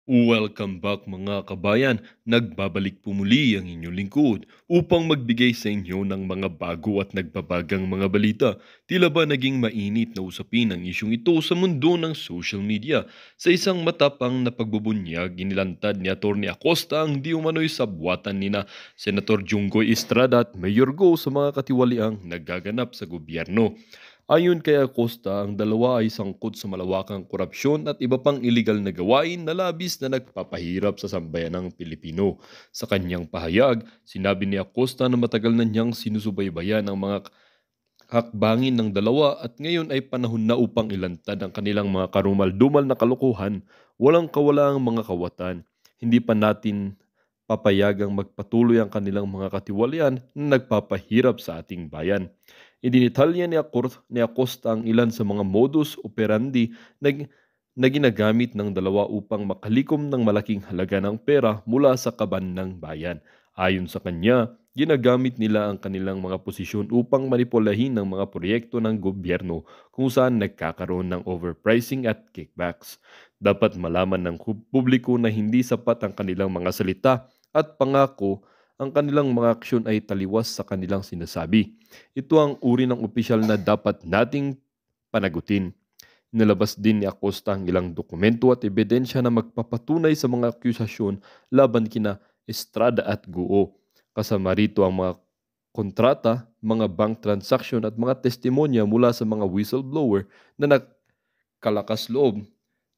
Welcome back mga kabayan. Nagbabalik po muli ang inyong lingkod upang magbigay sa inyo ng mga bago at nagbabagang mga balita. Tila ba naging mainit na usapin ang isyong ito sa mundo ng social media? Sa isang matapang na pagbubunyag, inilantad ni Atty. Acosta ang di umano'y sabwatan nina Senator Junggoy Estrada at Mayor Go sa mga katiwaliang nagaganap sa gobyerno. Ayon kay Acosta, ang dalawa ay sangkot sa malawakang korupsyon at iba pang iligal na gawain na labis na nagpapahirap sa sambayanang Pilipino. Sa kanyang pahayag, sinabi ni Acosta na matagal na niyang sinusubaybayan ang mga hakbangin ng dalawa at ngayon ay panahon na upang ilantad ang kanilang mga karumal-dumal na kalokohan, walang kawalaang mga kawatan. Hindi pa natin papayagang magpatuloy ang kanilang mga katiwalian na nagpapahirap sa ating bayan. Idinitalya ni Acosta ang ilan sa mga modus operandi na ginagamit ng dalawa upang makalikom ng malaking halaga ng pera mula sa kaban ng bayan. Ayon sa kanya, ginagamit nila ang kanilang mga posisyon upang manipulahin ng mga proyekto ng gobyerno kung saan nagkakaroon ng overpricing at kickbacks. Dapat malaman ng publiko na hindi sapat ang kanilang mga salita at pangako, ang kanilang mga aksyon ay taliwas sa kanilang sinasabi. Ito ang uri ng opisyal na dapat nating panagutin. Nilabas din ni Acosta ang ilang dokumento at ebidensya na magpapatunay sa mga akusasyon laban kina Estrada at Guo. Kasama rito ang mga kontrata, mga bank transaction at mga testimonya mula sa mga whistleblower na nagkalakas loob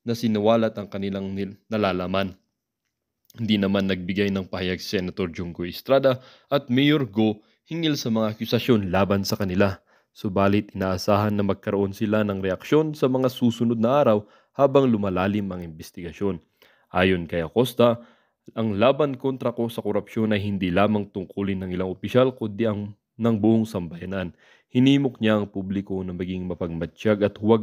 na sinawalat ang kanilang nalalaman. Hindi naman nagbigay ng pahayag si Senator Junggoy Estrada at Mayor Go hinggil sa mga akusasyon laban sa kanila. Subalit inaasahan na magkaroon sila ng reaksyon sa mga susunod na araw habang lumalalim ang investigasyon. Ayon kay Acosta, ang laban kontra ko sa korupsyon ay hindi lamang tungkulin ng ilang opisyal kundi ang ng buong sambayanan. Hinimok niya ang publiko na maging mapagmatsyag at huwag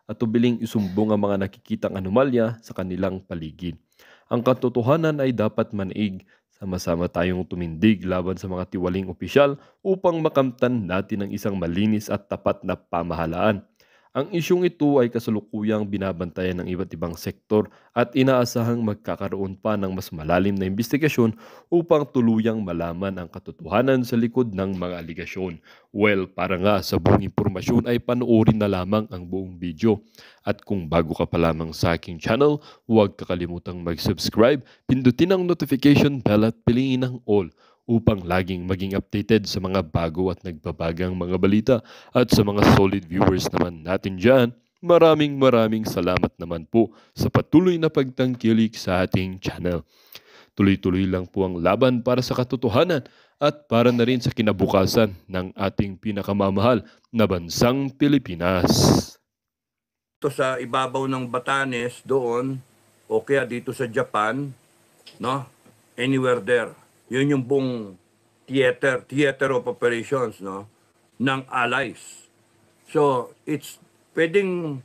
atubiling isumbong ang mga nakikitang anomalya sa kanilang paligid. Ang katotohanan ay dapat manaig. Sama-sama tayong tumindig laban sa mga tiwaling opisyal upang makamtan natin ang isang malinis at tapat na pamahalaan. Ang isyong ito ay kasalukuyang binabantayan ng iba't ibang sektor at inaasahang magkakaroon pa ng mas malalim na investigasyon upang tuluyang malaman ang katotohanan sa likod ng mga aligasyon. Well, para nga sa buong impormasyon ay panoorin na lamang ang buong video. At kung bago ka pa lamang sa aking channel, huwag kakalimutang mag-subscribe, pindutin ang notification bell at piliin ang all upang laging maging updated sa mga bago at nagbabagang mga balita. At sa mga solid viewers naman natin dyan, maraming salamat naman po sa patuloy na pagtangkilik sa ating channel. Tuloy-tuloy lang po ang laban para sa katotohanan at para na rin sa kinabukasan ng ating pinakamamahal na bansang Pilipinas. Ito sa ibabaw ng Batanes doon o kaya dito sa Japan, no? Anywhere there. Yun yung buong theater of operations, no? Ng allies. So, it's pwedeng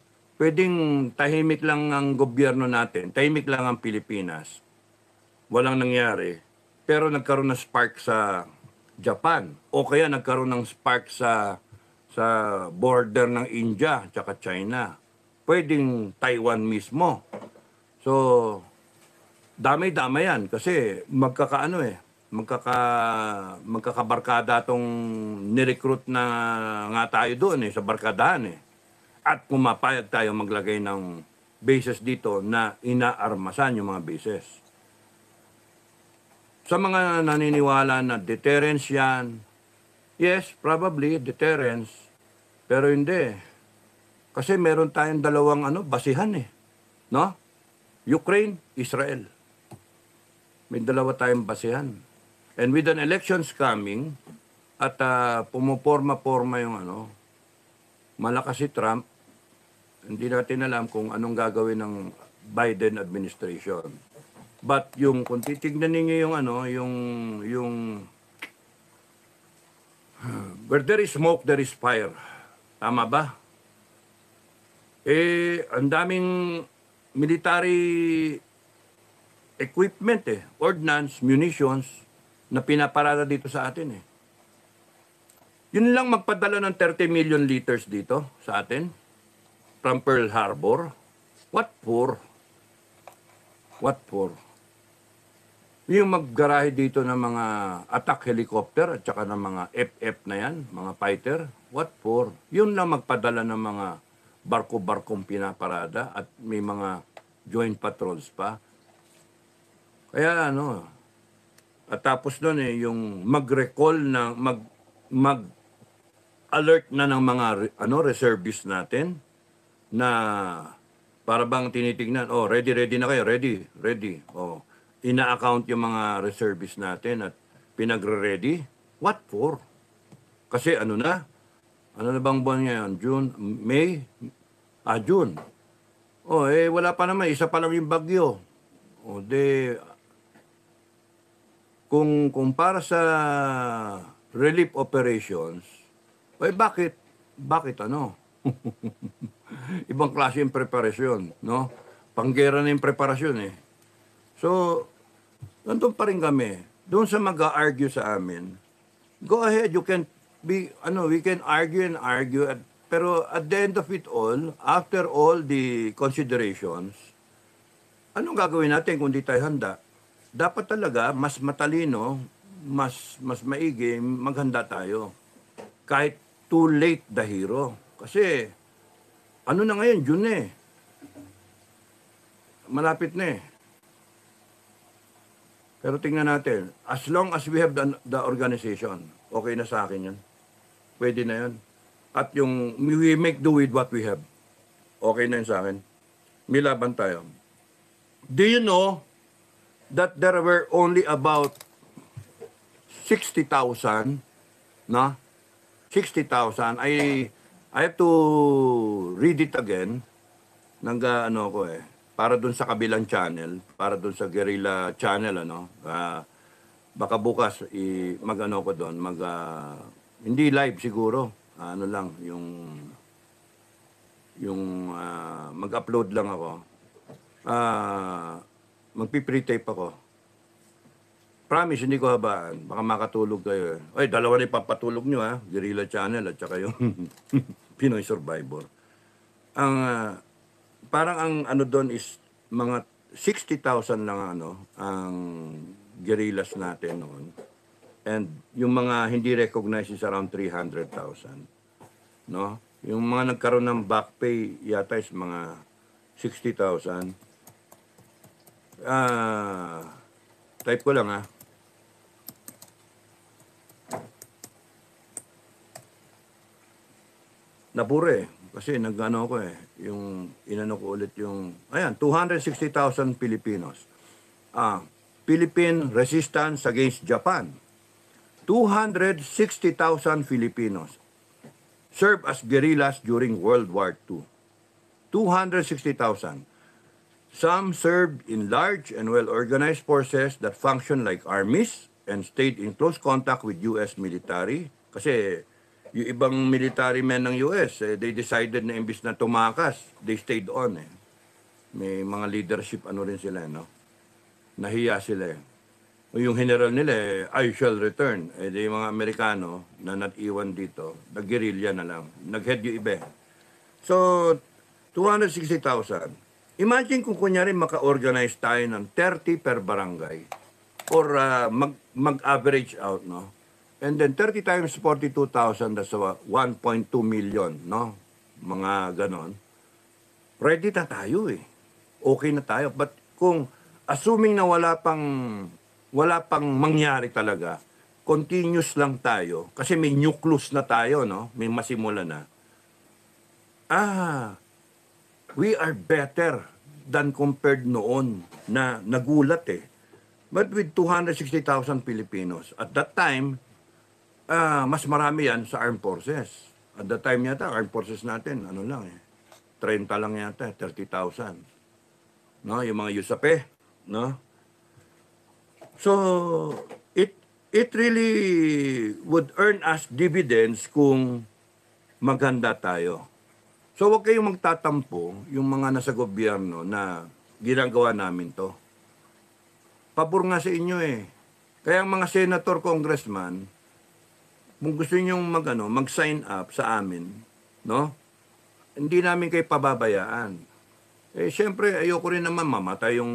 tahimik lang ang gobyerno natin, tahimik lang ang Pilipinas. Walang nangyari. Pero nagkaroon ng spark sa Japan o kaya nagkaroon ng spark sa border ng India at China. Pwedeng Taiwan mismo. So, damay-damay yan kasi magkakabarkada tong nirecruit na nga tayo doon sa barkadahan At pumapayag tayo maglagay ng bases dito na inaarmasan yung mga bases. Sa mga naniniwala na deterrence yan, yes, probably deterrence, pero hindi. Kasi meron tayong dalawang basihan no? Ukraine, Israel. May dalawa tayong basihan. And with an elections coming, at pumuporma-porma yung malakas si Trump, hindi natin alam kung anong gagawin ng Biden administration. But kung titignan ninyo yung where there is smoke, there is fire. Tama ba? Ang daming military equipment ordnance, munitions na pinaparada dito sa atin Yun lang magpadala ng 30 million liters dito sa atin from Pearl Harbor. What for? What for? Yung maggarahe dito ng mga attack helicopter at saka ng mga FF na yan, mga fighter, what for? Yun lang magpadala ng mga barko-barkong pinaparada at may mga joint patrols pa. Kaya ano, at tapos doon yung mag-recall na mag-alert na ng mga reservists natin na para bang tinitingnan, oh, ready na kayo, ready. Oh, ina-account yung mga reservists natin at pinagre-ready. What for? Kasi ano na bang buwan ngayon? June, May? June. Oh, wala pa naman, isa pa lang yung bagyo. O, kung para sa relief operations, bakit ano? Ibang klase yung preparasyon, no? Panggera na yung preparasyon So, nandun pa rin kami. Doon sa mag-argue sa amin, go ahead, you can we can argue and argue, pero at the end of it all, after all the considerations, anong gagawin natin kung di tayo handa? Dapat talaga mas matalino, mas maigi, maghanda tayo. Kahit too late the hero. Kasi, ano na ngayon, June malapit na Pero tingnan natin, as long as we have the organization, okay na sa akin yan. Pwede na yan. At yung we make do with what we have. Okay na yun sa akin. May laban tayo. Do you know that there were only about 60,000, no? 60,000. I have to read it again. Para dun sa kabilang channel, para dun sa guerrilla channel, baka bukas ko doon, hindi live siguro, lang, mag-upload lang ako. Magpi-pre-tape ako. Promise, hindi ko habaan. Baka makatulog kayo. Dalawa na ipapatulog nyo Guerrilla Channel at saka yung Pinoy Survivor. Parang ang doon is mga 60,000 lang ang guerrillas natin noon. And yung mga hindi recognized is around 300,000. No? Yung mga nagkaroon ng back pay yata is mga 60,000. Type ko lang Napure kasi nag-ano ko yung inano ko ulit yung 260,000 Filipinos. Philippine resistance against Japan. 260,000 Filipinos served as guerrillas during World War II. 260,000. Some served in large and well-organized forces that functioned like armies and stayed in close contact with U.S. military. Kasi yung ibang military men ng US, they decided na imbis na tumakas, they stayed on. May mga leadership rin sila, no? Nahiya sila. Yung general nila, I shall return. Yung mga Amerikano na nat-iwan dito, nag-guerrilla na lang. Nag-head yung iba. So, 260,000. Imagine kung kunyari maka-organize tayo ng 30 per barangay or mag-average out, no? And then 30 times 42,000, that's 1.2 million, no? Mga ganon. Ready na tayo Okay na tayo. But kung assuming na wala pang mangyari talaga, continuous lang tayo, kasi may nucleus na tayo, no? May masimula na. We are better than compared noon na nagulat But with 260,000 Filipinos, at that time, mas marami yan sa armed forces. At that time yata, armed forces natin, 30 lang yata, 30,000. No, yung mga USAPE, no? So, it really would earn us dividends kung maghanda tayo. So, huwag kayong magtatampo yung mga nasa gobyerno na ginagawa namin to. Pabor nga sa inyo Kaya ang mga senator, congressman, kung gusto ninyong mag-sign up sa amin, no? Hindi namin kayo pababayaan. Siyempre, ayoko rin naman mamatay yung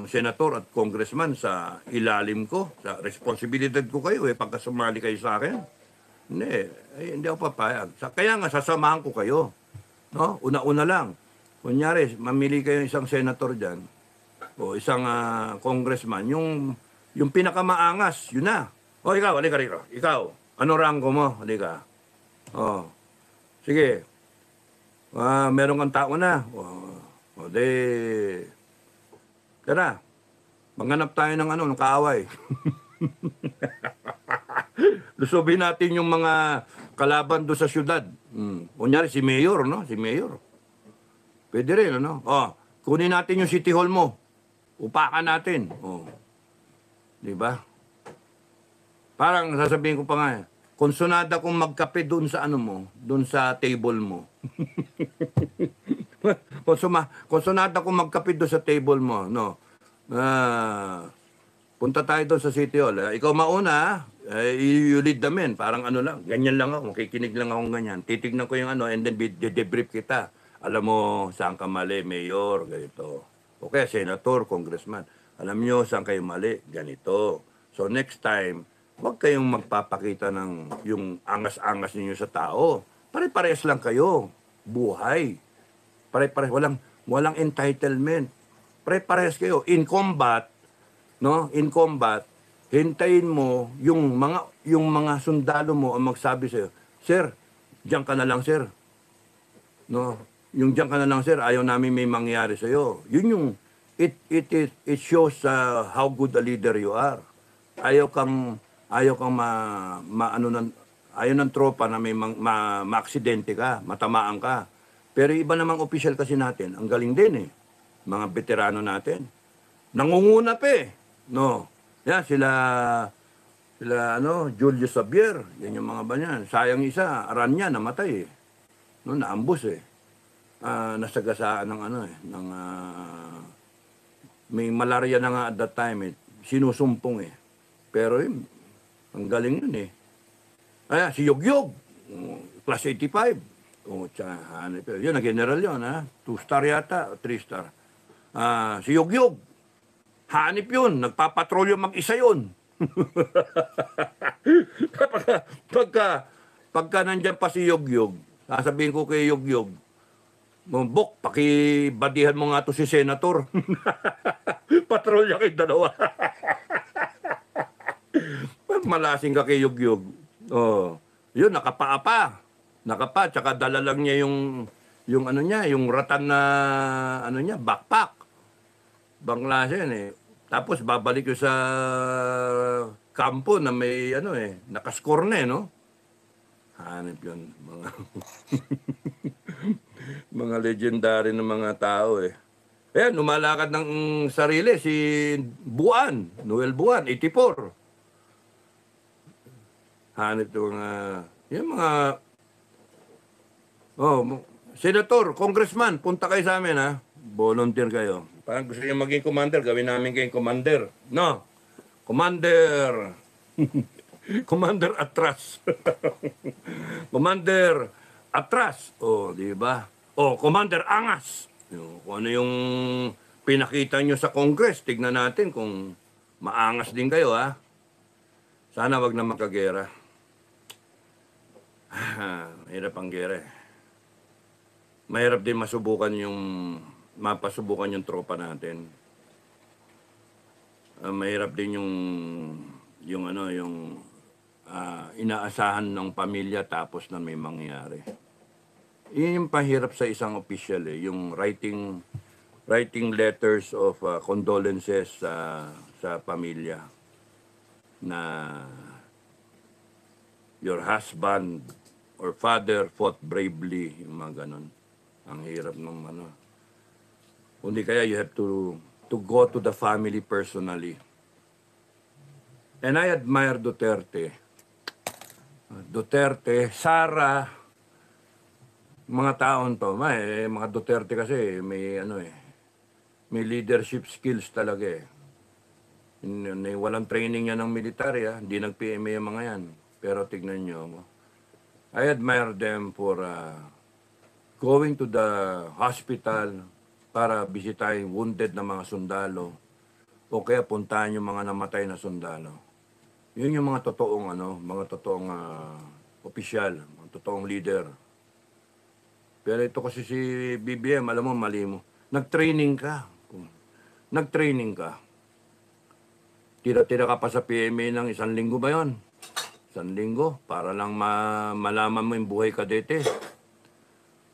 senator at congressman sa ilalim ko. Sa responsibilidad ko kayo pagka sumali kayo sa akin. Hindi, hindi ako papayag. Kaya nga, sasamahan ko kayo. No? Una-una lang. Kunyari, mamili kayo isang senator dyan o isang congressman, yung pinakamaangas, yun na. O, ikaw, halika rito. Ikaw, ano rango mo? Halika. O, sige. Meron kang tao na. O, tara. Maghanap tayo ng kaaway. Lusubin natin yung mga kalaban doon sa syudad. Kunyari, si Mayor, no? Si Mayor. Pwede rin, ano? O, kunin natin yung City Hall mo. Upakan natin. O. Di ba? Parang sasabihin ko pa nga, konsonada kong magkape doon sa ano mo, doon sa table mo. Konsonada kong magkape doon sa table mo, no? Punta tayo doon sa City Hall. Ikaw mauna, you lead the men. Parang ano lang, ganyan lang ako, makikinig lang ako ganyan. Titignan ko yung and then debrief kita. Alam mo, saan ka mali, mayor, ganito. Okay, senator, congressman. Alam nyo, saan kayo mali, ganito. So next time, huwag kayong magpapakita ng yung angas-angas ninyo sa tao. Pare-pares lang kayo. Buhay. Pare-pares. Walang entitlement. Pare-pares kayo. In combat, no? In combat, hintayin mo yung mga sundalo mo ang magsabi sa'yo, Sir, diyan ka na lang, sir. No? Yung diyan ka na lang, sir, ayaw namin may mangyari sa'yo. Yun yung, it shows how good a leader you are. Ayaw kang ayaw ng tropa na may maaksidente ka, matamaan ka. Pero iba namang official kasi natin, ang galing din mga veterano natin. Nangunguna pa no. Yan sila Julius Xavier, yan yung mga banyan. Sayang isa, Aranya namatay No, naambos nasagasaan ng may malaria na nga at that time sinusumpong Pero ang galing nun si Yogyog, class 85. Yun, na general yun, 2-star yata, 3-star. Si Yogyog, hanip yun, nagpapatrolyo mag-isa yun. pagka nandyan pa si Yogyog, sasabihin ko kay Yogyog, Bok, pakibadihan mo nga to si Senator. Patrolya kayo dalawa. Malasing ka kay Yogyog. Yun, nakapa, tsaka dala lang niya yung ratan na, backpack. Bangladesh yan Tapos babalik ko sa kampo na may, nakascore na no? Hanip yun, mga legendary ng mga tao Ayan, lumalakad ng sarili si Noel Buan, 84. Hanip yung mga senator, congressman, punta kayo sa amin volunteer kayo. Parang gusto niyo maging commander, gawin namin kayong commander. No, commander. Commander atras. Commander atras. Di ba? Commander angas. Kung ano yung pinakita nyo sa Congress, tignan natin kung maangas din kayo Sana wag na makagera. Mahirap ang gera Mahirap din mapasubukan yung tropa natin. Mahirap din yung inaasahan ng pamilya tapos na may mangyari. Yun yung pahirap sa isang official yung writing letters of condolences sa pamilya na your husband or father fought bravely, yung mga ganon. Ang hirap ng Kundi kaya you have to go to the family personally. And I admire Duterte. Sara, mga taon to, mga Duterte kasi may may leadership skills talaga Walang training yan ng military hindi nag-PMA yung mga yan. Pero tignan nyo, I admire them for going to the hospital, para bisitahin wounded na mga sundalo o kaya puntahan yung mga namatay na sundalo. Yun yung mga totoong opisyal, mga totoong leader. Pero ito kasi si BBM, alam mo, mali mo. Nag-training ka. Nag-training ka. Tira-tira ka pa sa PMA ng 1 linggo ba yon? 1 linggo para lang malaman mo yung buhay kadete.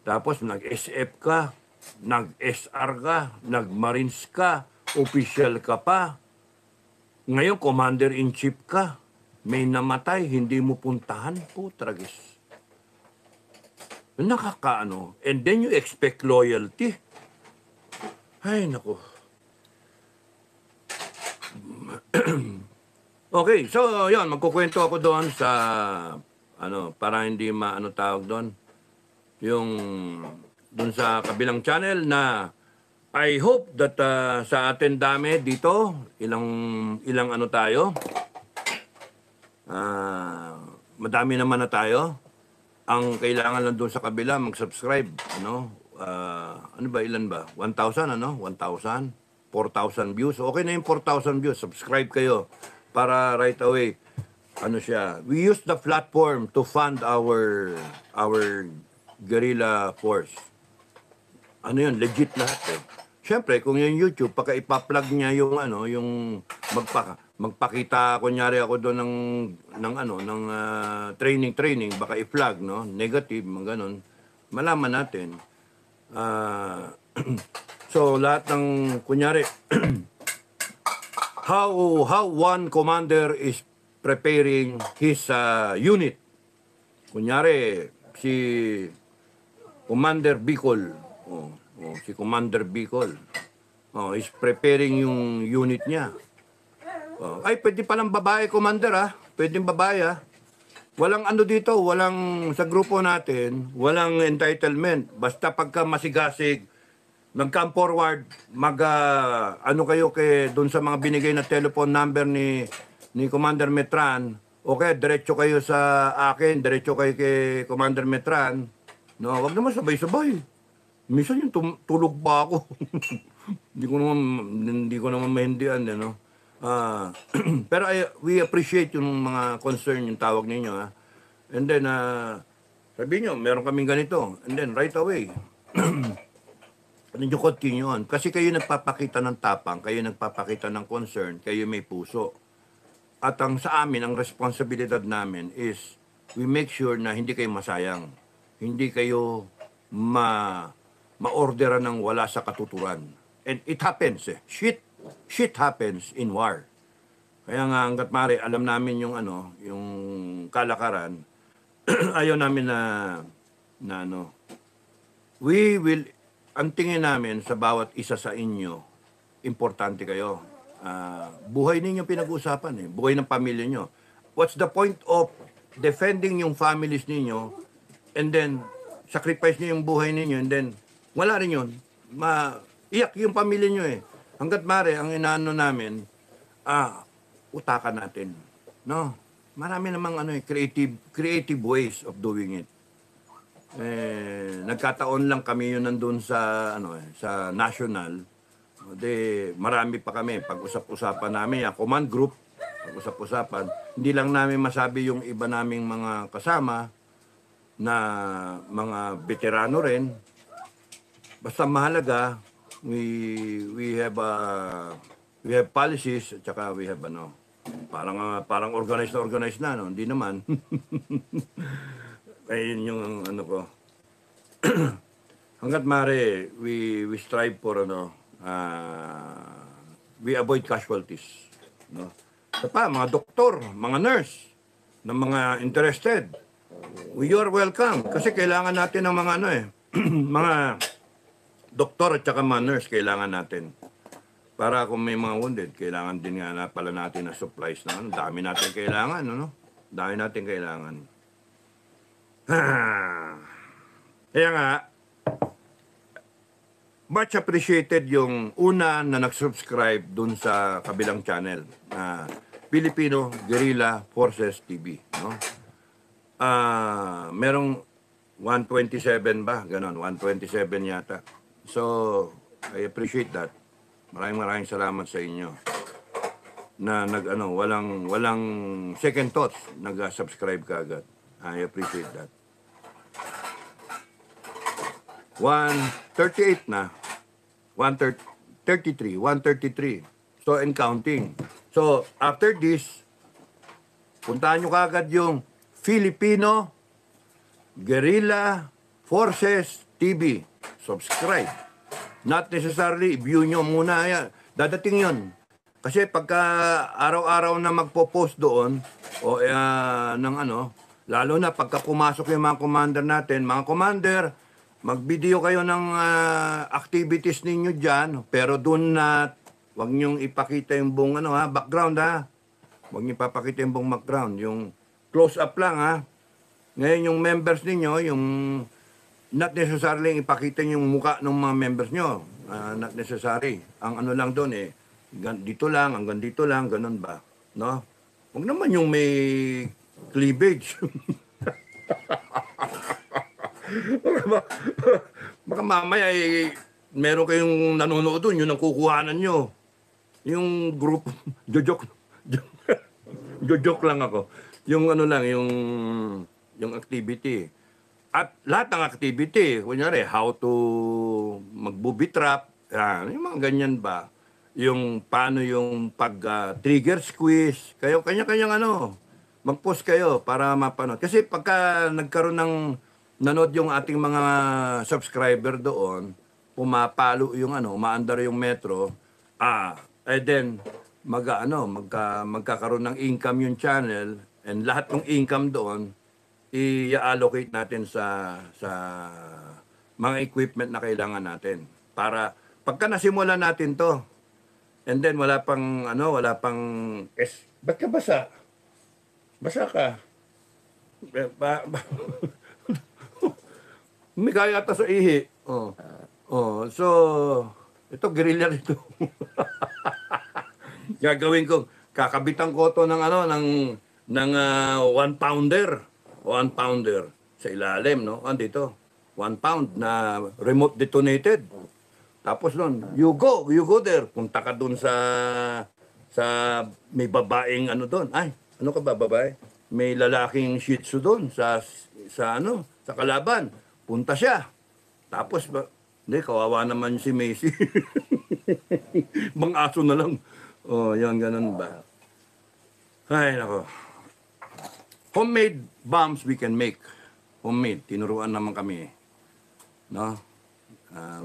Tapos nag-SF ka, nag-SR ka, nag-Marines ka, official ka pa. Ngayon, Commander-in-Chief ka. May namatay, hindi mo puntahan. Putragis. Nakakaano. And then you expect loyalty. Ay, naku. Okay, so yun, magkukwento ako doon sa, para hindi tawag doon, yung doon sa kabilang channel na I hope that sa atin dami dito, ilang tayo, madami naman na tayo. Ang kailangan lang doon sa kabila, mag-subscribe, ilan ba? 1,000, 1,000? 4,000 views. Okay na yung 4,000 views. Subscribe kayo para right away, we use the platform to fund our guerrilla force. Legit lahat eh. Siyempre, kung yung YouTube, pagka ipa-plug niya yung magpakita, kunyari ako doon ng training, baka i-flag, no? Negative, ganon. Malaman natin. So, lahat ng, kunyari, how one commander is preparing his unit. Kunyari, si Commander Bicol, si Commander Bicol, is preparing yung unit niya. Ay, pwede palang babae, Commander, pwedeng babae, Walang dito, sa grupo natin, walang entitlement. Basta pagka masigasig, nag-come forward, kayo doon sa mga binigay na telephone number ni Commander Metran, okay, diretso kayo sa akin, diretso kayo kay Commander Metran. No, wag naman sabay-sabay. Minsan yung tulog pa ako. Hindi ko naman mahindihan, pero we appreciate yung mga concern, yung tawag ninyo, And then, sabi nyo, meron kaming ganito. And then, right away, you continue on. Kasi kayo nagpapakita ng tapang, kayo nagpapakita ng concern, kayo may puso. At sa amin, ang responsibilidad namin is, we make sure na hindi kayo masayang. Hindi kayo ma-orderan ng wala sa katuturan. And it happens, Shit happens in war. Kaya nga, hanggat mare, alam namin yung kalakaran, ayaw namin we will, ang tingin namin sa bawat isa sa inyo, importante kayo. Buhay ninyo pinag-uusapan, buhay ng pamilya nyo. What's the point of defending yung families ninyo, and then, sacrifice nyo yung buhay ninyo, and then, wala rin yun. Iyak yung pamilya nyo Hanggat mare, ang inaano namin, utakan natin. No? Marami namang creative ways of doing it. Nagkataon lang kami yun nandun sa national. Marami pa kami. Pag-usap-usapan namin, command group, pag-usap-usapan. Hindi lang namin masabi yung iba naming mga kasama na mga veterano rin. Basta mahalaga, we have policies at saka we have parang organized na hindi naman. Ayun yung ko. Hangga't mare, we strive for we avoid casualties, mga doktor, mga nurse, ng mga interested, you are welcome kasi kailangan natin ng mga mga doktor at saka mga nurse, kailangan natin. Para kung may mga wounded, kailangan din nga pala natin na supplies na dami natin kailangan, Dami natin kailangan. Kaya nga, much appreciated yung una na nag-subscribe dun sa kabilang channel na Filipino Guerrilla Forces TV, merong 127 ba? Ganon, 127 yata. So, I appreciate that. Maraming salamat sa inyo na walang second thoughts, nag-subscribe ka agad. I appreciate that. 138 na. 133. So, and counting. So, after this, puntahan nyo kaagad yung Filipino Guerrilla Forces TV. Subscribe. Not necessarily, view nyo muna yan. Dadating yun. Kasi pagka araw-araw na magpo-post doon, o ng lalo na pagka pumasok yung mga commander natin, mga commander, mag-video kayo ng activities ninyo dyan, pero doon na, wag nyong ipakita yung buong background ha. Wag nyo ipapakita yung buong background, yung close-up lang ha. Ngayon yung members ninyo, yung not necessarily ipakita yung muka ng mga members nyo. Not necessary. Ang lang doon dito lang, hanggang dito lang, ganun ba? No? Huwag naman yung may cleavage. Baka mamaya meron kayong nanonood doon, yung nakukuhanan nyo. Yung group, jojoke lang ako. Yung yung activity. At lahat ng activity, kunyari, how to mag-booby trap, yung mga ganyan ba? Yung paano yung pag-trigger squeeze, kayo, kanya-kanyang mag-post kayo para mapanood. Kasi pagka nagkaroon ng nanood yung ating mga subscriber doon, pumapalo yung umaandar yung metro, then magkakaroon ng income yung channel, and lahat ng income doon i-allocate natin sa mga equipment na kailangan natin para pagka nasimulan natin to, and then wala pang ba't ka basa? Basa ka. May kaya ata sa ihi. So ito guerrilla nito. Gagawin ko, kakabitan ko to ng 1 pounder. 1 pounder sa ilalim, no? Andito, 1 pound na remote detonated. Tapos nun, you go there. Punta ka dun sa may babaeng doon. Ay, ano ka ba, babae? May lalaking shih tzu doon sa kalaban. Punta siya. Tapos, hindi, kawawa naman si Macy. Bang aso na lang. Yan, ganun ba? Ay, nako. Homemade bombs we can make. Homemade. Tinuruan naman kami. No?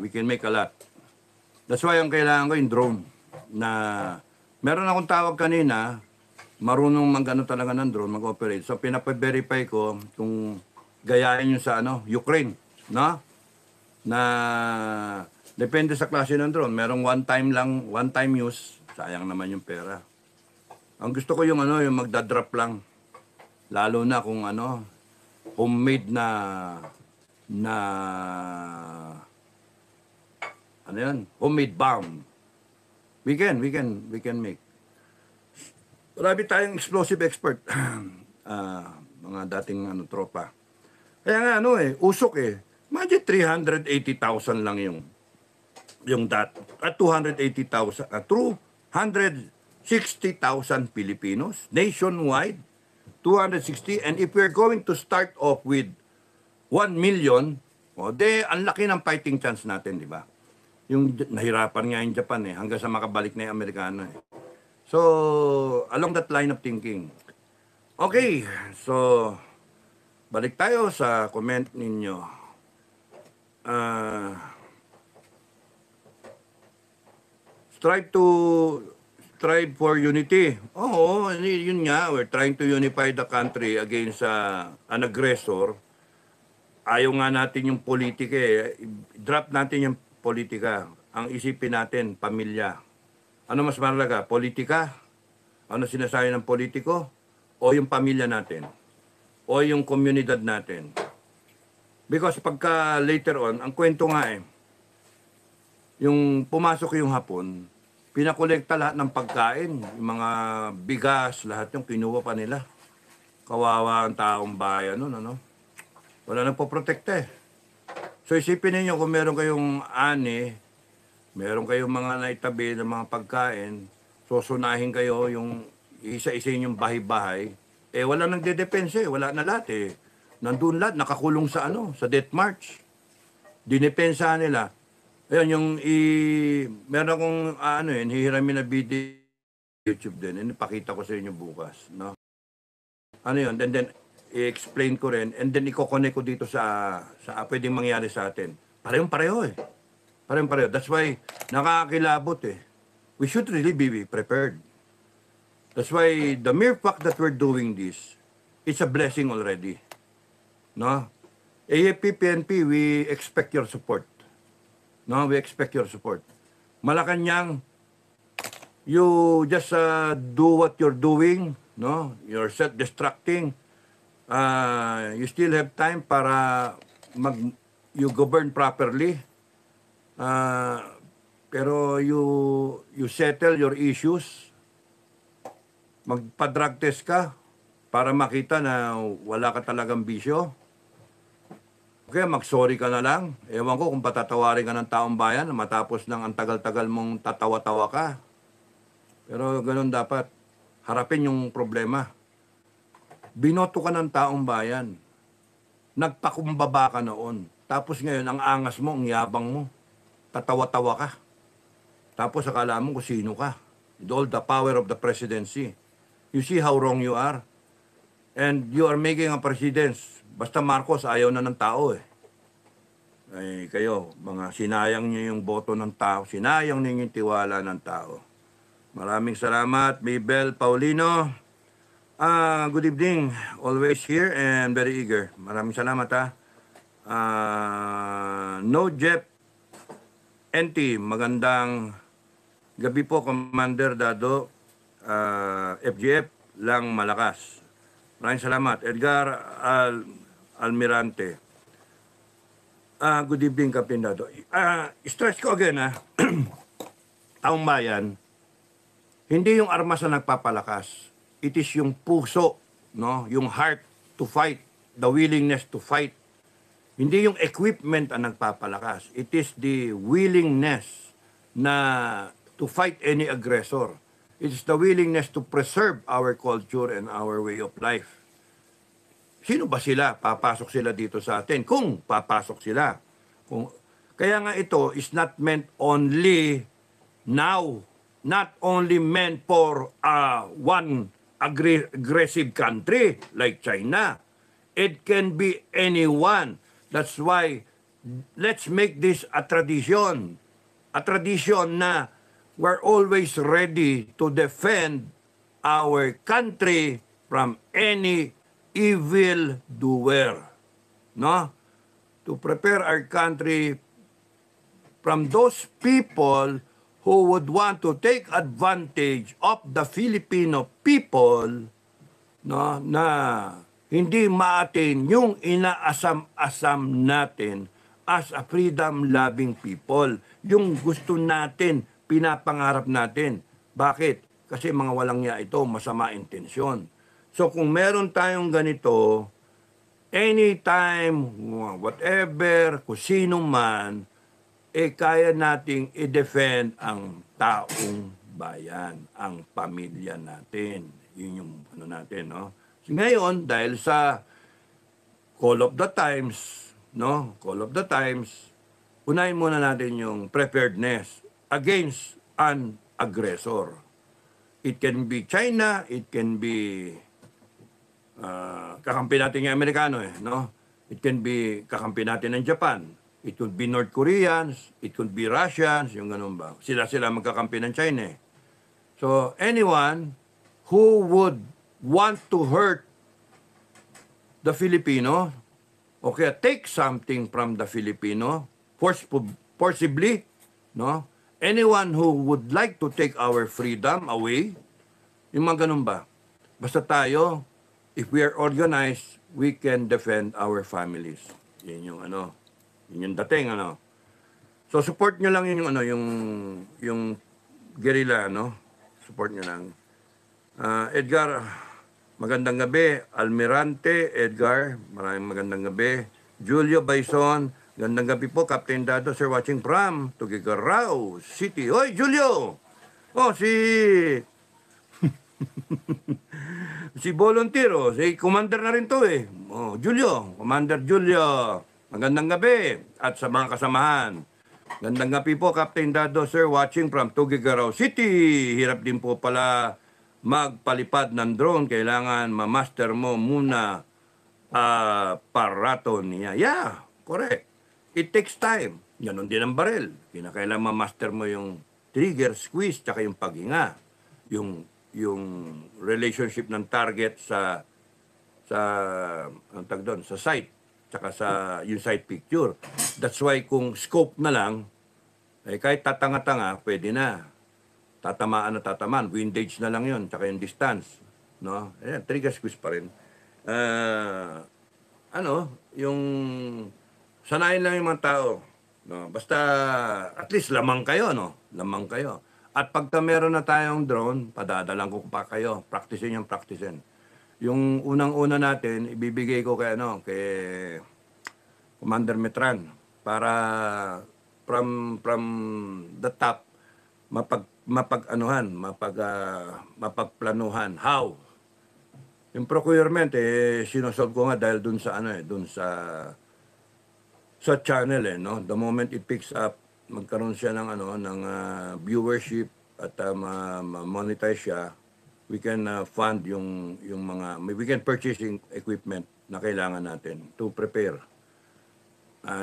We can make a lot. That's why ang kailangan ko yung drone. Na meron akong tawag kanina, marunong talaga ng drone, mag-operate. So pinapa-verify ko kung gayahin nyo sa Ukraine. No? Na depende sa klase ng drone. Merong one time use. Sayang naman yung pera. Ang gusto ko yung magdadrop lang. Lalo na kung homemade na homemade bomb. We can make. Marami tayong explosive expert. Mga dating tropa. Kaya nga usok Imagine 380,000 lang yung at 280,000 260,000 Filipinos nationwide. 260, and if we're going to start off with 1 million, ang laki ng fighting chance natin, di ba? Yung nahirapan nga yung Japan hanggang sa makabalik na yung Amerikano So, along that line of thinking. Okay, so balik tayo sa comment ninyo. Strive for unity. Oo, yun nga. We're trying to unify the country against an aggressor. Ayaw nga natin yung politika Drop natin yung politika. Ang isipin natin, pamilya. Ano mas mahalaga? Politika? Ano sinasabi ng politiko? O yung pamilya natin? O yung komunidad natin? Because pagka later on, ang kwento nga yung pumasok yung Hapon, pinakolekta lahat ng pagkain, yung mga bigas, lahat yung kinuha pa nila. Kawawa ang taong bayan nun, Wala nang poprotekta So isipin ninyo kung meron kayong Meron kayong mga naitabi ng mga pagkain, susunahin kayo yung isa-isa yung bahay-bahay, wala nang dedepensa wala na lahat Nandun lahat, nakakulong sa sa death march. Dinepensa nila. Ayun, meron akong hihiramin na video YouTube din. Pakita ko sa inyo bukas, no? Ano yun? And then, i-explain ko rin. And then, i-connect ko dito sa pwedeng mangyari sa atin. Parehong-pareho Parehong-pareho. That's why, nakakakilabot We should really be prepared. That's why, the mere fact that we're doing this, it's a blessing already. No? AFP, PNP, we expect your support. No, we expect your support. Malacanang, you just do what you're doing, no? You're self-destructing. You still have time para you govern properly. Pero you settle your issues. Magpa-drug test ka para makita na wala ka talagang bisyo. Okay, mag-sorry ka na lang. Ewan ko kung patatawarin ka ng taong bayan matapos ng ang tagal-tagal mong tatawa-tawa ka. Pero ganun dapat. Harapin yung problema. Binoto ka ng taong bayan. Nagpakumbaba ka noon. Tapos ngayon, ang angas mo, ang yabang mo. Tatawa-tawa ka. Tapos akala mo kung sino ka. With all the power of the presidency. You see how wrong you are? And you are making a presidents. Basta Marcos, ayaw na ng tao Ay, kayo, mga sinayang niyo yung boto ng tao. Sinayang niyo yung tiwala ng tao. Maraming salamat, Mabel Paulino. Good evening. Always here and very eager. Maraming salamat No Jeff NT, magandang gabi po, Commander Dado. FGF lang malakas. Maraming salamat. Edgar Almirante. Good evening, Captain Dado. Stress ko again, taong bayan, hindi yung armas na nagpapalakas. It is yung puso, no? Yung heart to fight, the willingness to fight. Hindi yung equipment ang nagpapalakas. It is the willingness na to fight any aggressor. It is the willingness to preserve our culture and our way of life. Sino ba sila? Papasok sila dito sa atin. Kung papasok sila. Kaya nga ito is not meant only now. Not only meant for one aggressive country like China. It can be anyone. That's why let's make this a tradition. A tradition na we're always ready to defend our country from any evil doer. No? To prepare our country from those people who would want to take advantage of the Filipino people, no, na hindi maatin yung inaasam-asam natin as a freedom-loving people. Yung gusto natin, pinapangarap natin. Bakit? Kasi mga walang niya ito, masama intensyon. So kung meron tayong ganito, anytime, whatever, kung sino man, kaya nating i-defend ang taong bayan, ang pamilya natin. Yun yung natin, no? So, ngayon, dahil sa Call of the Times, no? Call of the Times, unahin muna natin yung preparedness against an aggressor. It can be China, it can be kakampi natin yung Amerikano no? It can be kakampi natin ng Japan. It could be North Koreans, it could be Russians, yung ganun ba. Sila magkakampi ng China So anyone who would want to hurt the Filipino, okay, take something from the Filipino, forcibly, no? Anyone who would like to take our freedom away, yung mga ganun ba? Basta tayo, if we are organized, we can defend our families. Yun yung yun yung dating So support nyo lang yung yung guerrilla, Support nyo lang. Edgar, magandang gabi. Almirante, Edgar, maraming magandang gabi. Julio Baison, Gandang gabi po, Captain Dado, sir, watching from Tuguegarao City. Hoy, Julio! Oh, si volunteer, oh, si commander na rin to eh. Oh, Julio, Commander Julio. Magandang gabi at sa mga kasamahan. Gandang gabi po, Captain Dado, sir, watching from Tuguegarao City. Hirap din po pala magpalipad ng drone. Kailangan ma-master mo muna parato niya. Yeah, correct. It takes time. Ganon din ang barel. Kinakailangan ma-master mo yung trigger, squeeze, tsaka yung paghinga. Yung relationship ng target sa ang tag doon, sa sight, tsaka sa yung sight picture. That's why kung scope na lang, eh kahit tatanga-tanga, pwede na. Tatamaan na tatamaan, windage na lang yun, tsaka yung distance. No? Ayan, trigger squeeze pa rin. Yung sanayin lang yung mga tao. No? Basta, at least lamang kayo, no? Lamang kayo. At pagka meron na tayong drone, padadalang ko pa kayo. Practicein yung practicein. Yung unang-una natin, ibibigay ko kay Commander Metran para from the top mapagplanuhan. How? Yung procurement sinosolve ko nga dahil dun sa sa channel no. The moment it picks up, magkaroon siya ng viewership at monetize siya, we can fund yung mga, we can purchasing equipment na kailangan natin to prepare.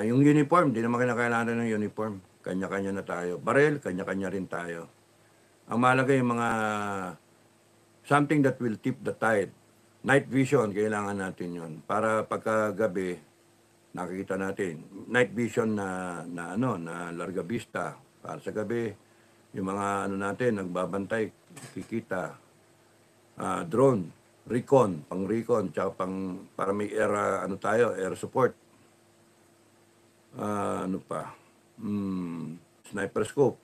Yung uniform, di naman kinakailangan ng uniform. Kanya-kanya na tayo. Barel, kanya-kanya rin tayo. Ang mahalaga yung mga something that will tip the tide. Night vision, kailangan natin yun. Para pagkagabi, nakikita natin. Night vision na larga vista. Para sa gabi, yung mga natin, nagbabantay, kikita. Drone, recon, pang-recon, tsaka para may air support. Sniper scope,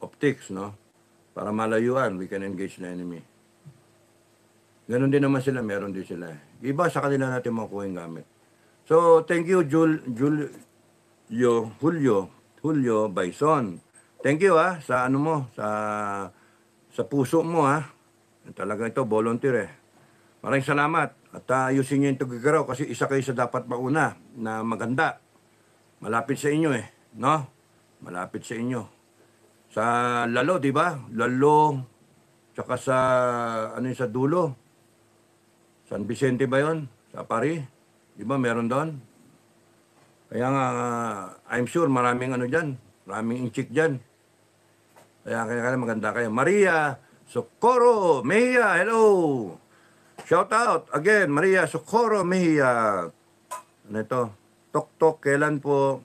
optics, no? Para malayuan, we can engage the enemy. Ganon din naman sila, meron din sila. Iba sa kanila natin makuha yung gamit. So, thank you, Julio Bison. Thank you, sa sa puso mo, Talaga ito, volunteer, Maraming salamat. At ayusin niyo yung Tuguegarao kasi isa kayo sa dapat mauna na maganda. Malapit sa inyo, no? Malapit sa inyo. Sa Lalo, di ba? Lalo, tsaka sa dulo. San Vicente ba yun? Sa Paris? Di ba, meron doon? Kaya nga, I'm sure maraming dyan. Maraming inchik dyan. Kaya maganda kayo. Maria Socorro Mejia, hello! Shout out again, Maria Socorro Mejia. Ano ito? Tok-tok, kailan po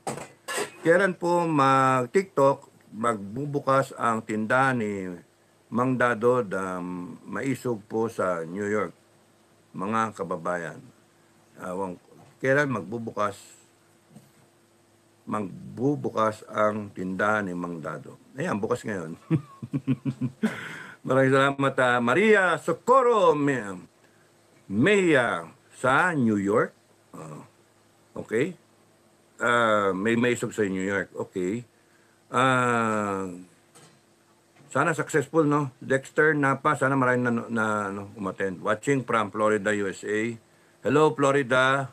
mag-TikTok, magbubukas ang tindahan ni Mang Dado na maisog po sa New York. Mga kababayan. Kailan magbubukas ang tindahan ni Mang Dado. Ayan, bukas ngayon. Maraming salamat, Maria Socorro Mejia sa New York. Okay. May maisog sa New York. Okay. Sana successful, no? Dexter Napa, sana maraming na umattend. Watching from Florida, USA. Hello, Florida.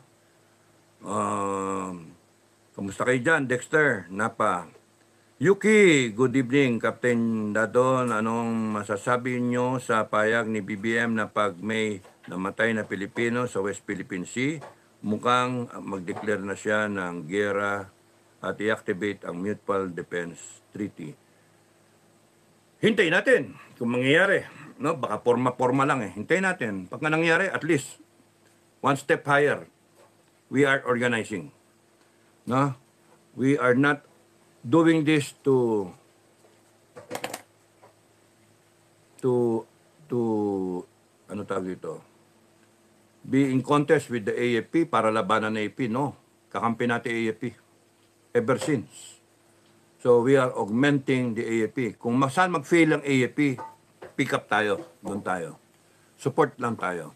Kamusta kayo dyan, Dexter Napa? Yuki, good evening, Captain Dadon. Anong masasabi nyo sa payag ni BBM na pag may namatay na Pilipino sa West Philippine Sea, mukhang mag-declare na siya ng giyera at i-activate ang Mutual Defense Treaty? Hintayin natin kung mangyayari. No? Baka forma-forma lang Hintayin natin. Pag nangyari, at least one step higher. We are organizing. No? We are not doing this to ano tawag dito? Be in contest with the AFP para labanan ng AFP. No. Kakampi natin AFP. Ever since. So we are augmenting the AFP. Kung saan mag-fail ang AFP, pick up tayo. Doon tayo. Support lang tayo.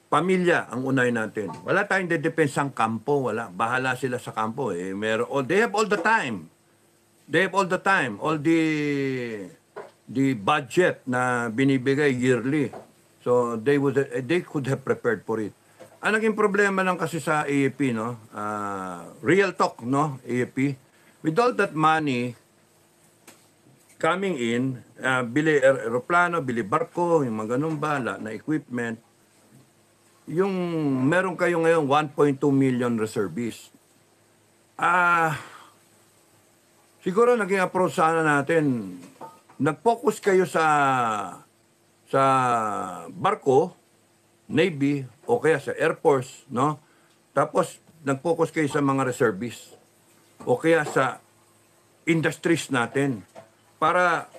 pamilya ang unahin natin. Wala tayong dedepensang kampo, wala. Bahala sila sa kampo. They have all the time. They have all the time, all the budget na binibigay yearly. So they could have prepared for it. Ang naging problema lang kasi sa AFP, no? Real talk, no? AFP. With all that money coming in, bili aeroplano, bili barko, yung mga ganun ba, na equipment, yung meron kayo ngayon 1.2 million reservists. Siguro naging approach sana natin, nag-focus kayo sa barko, Navy, o kaya sa Air Force, no? Tapos, nag-focus kayo sa mga reservists, o kaya sa industries natin. Para,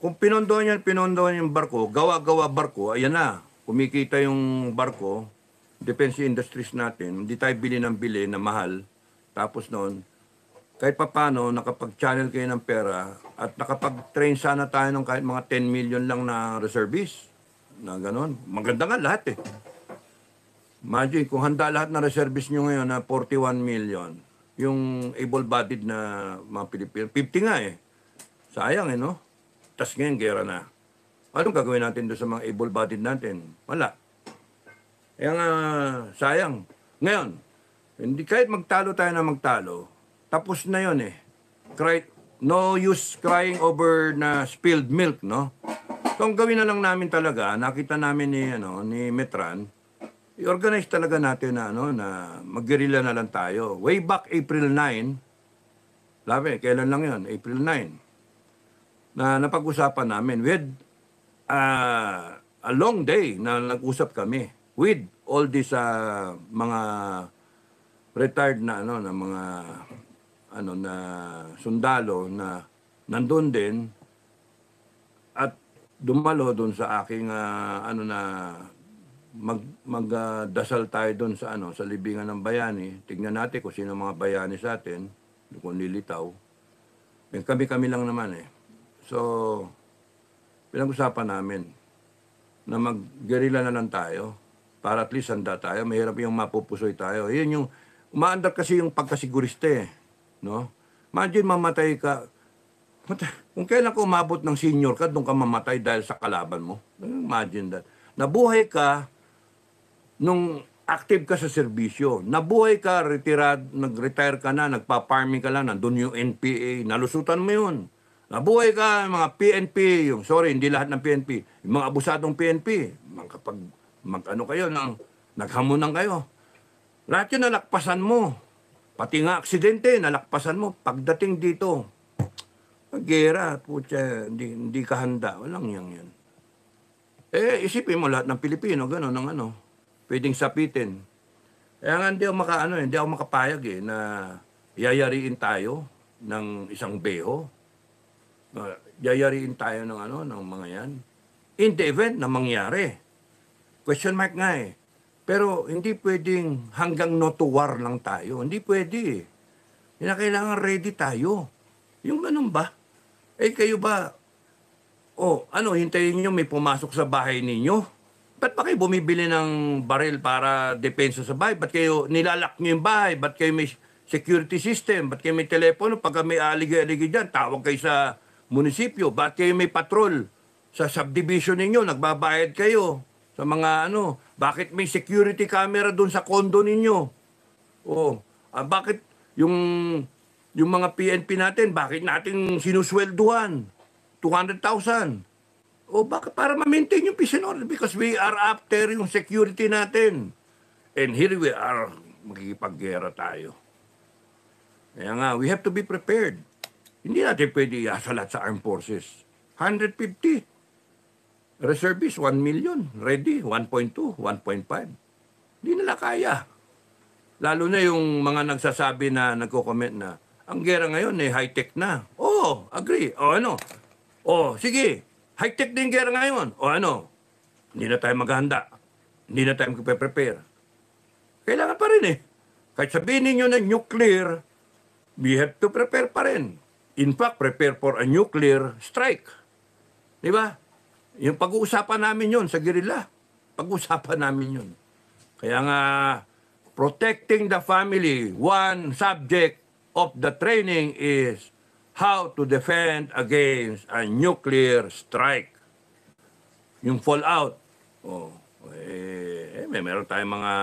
kung pinondohan yung barko, gawa-gawa barko, ayan na, kumikita yung barko, defense industries natin, hindi tayo bili ng bili na mahal. Tapos noon, kahit papano, nakapag-channel kayo ng pera at nakapag-train sana tayo ng kahit mga 10 million lang na reservists. Na gano'n. Maganda nga lahat eh. Imagine, kung handa lahat na reservists nyo ngayon na 41 million, yung able-bodied na mga Pilipino, 50 nga eh. Sayang eh, no? Tas ngayon, gera na. Anong gagawin natin doon sa mga able-bodied natin? Wala. Kaya nga, sayang. Ngayon, hindi kahit magtalo tayo na magtalo, tapos na yon eh. No use crying over na spilled milk, no? So, ang gawin na lang namin talaga, nakita namin ni Metran, i-organize talaga natin na mag-guerrilla na lang tayo. Way back April 9, kailan lang yon? April 9, na napag-usapan namin with a long day na nag-usap kami with all these mga retired na mga na sundalo na nandun din at dumalo doon sa aking magdasal tayo doon sa sa libingan ng bayani. Tignan natin kung sino mga bayani sa atin, kung lilitaw. Kami lang naman eh. So, pinag-usapan namin na mag-guerrilla na lang tayo para at least handa tayo. Mahirap yung mapupusoy tayo. Yun yung, umaandar kasi yung pagkasiguriste, no? Imagine mamatay ka. Kung kailan ka umabot ng senior ka, doon ka mamatay dahil sa kalaban mo. Imagine that. Nabuhay ka nung active ka sa serbisyo. Nabuhay ka, nag-retire ka na, nagpa-farming ka lang, nandun yung NPA, nalusutan mo yun. Nabuhay ka, mga PNP, hindi lahat ng PNP, yung mga abusadong PNP, kapag naghamunan kayo. Lahat yun nalakpasan mo. Pati nga aksidente, nalakpasan mo. Pagdating dito, gera, putya, hindi ka handa. Walang yan. Isipin mo lahat ng Pilipino, gano'n, pwedeng sapitin. Kaya nga hindi ako makapayag na yayariin tayo ng isang beho. Yayariin tayo ng mga yan. In the event na mangyari. Question mark nga eh. Pero hindi pwedeng hanggang no to war lang tayo. Hindi pwede. Kailangan ready tayo. Yung ganun ba? Kayo ba? Hintayin nyo may pumasok sa bahay ninyo? Ba't pa kayo bumibili ng baril para depensa sa bahay? Ba't kayo nilalak nyo yung bahay? Ba't kayo may security system? Ba't kayo may telepono? Pag may aligi-aligi dyan, tawag kayo sa munisipyo. Ba't kayo may patrol sa subdivision ninyo? Nagbabayad kayo sa mga Bakit may security camera doon sa kondo ninyo? Bakit yung mga PNP natin, bakit natin sinuswelduhan? 200,000. Bakit? Para ma-maintain yung peace and order because we are after yung security natin. And here we are, magkikipaggera tayo. Kaya nga, we have to be prepared. Hindi natin pwede iasalat sa armed forces. 150. Reservists, 1 million. Ready, 1.2, 1.5. Hindi nila kaya. Lalo na yung mga nagsasabi na, nagko-comment na, ang gera ngayon high-tech na. Agree. Sige, high-tech din gera ngayon. Hindi na tayo maghahanda. Hindi na tayo magpe-prepare. Kailangan pa rin eh. Kahit sabihin ninyo na nuclear, we have to prepare pa rin. In fact, prepare for a nuclear strike. Di ba? Yung pag-uusapan namin yun sa guerrilla. Pag-usapan namin yun. Kaya nga, protecting the family, one subject of the training is how to defend against a nuclear strike. Yung fallout. Oh, meron tayong mga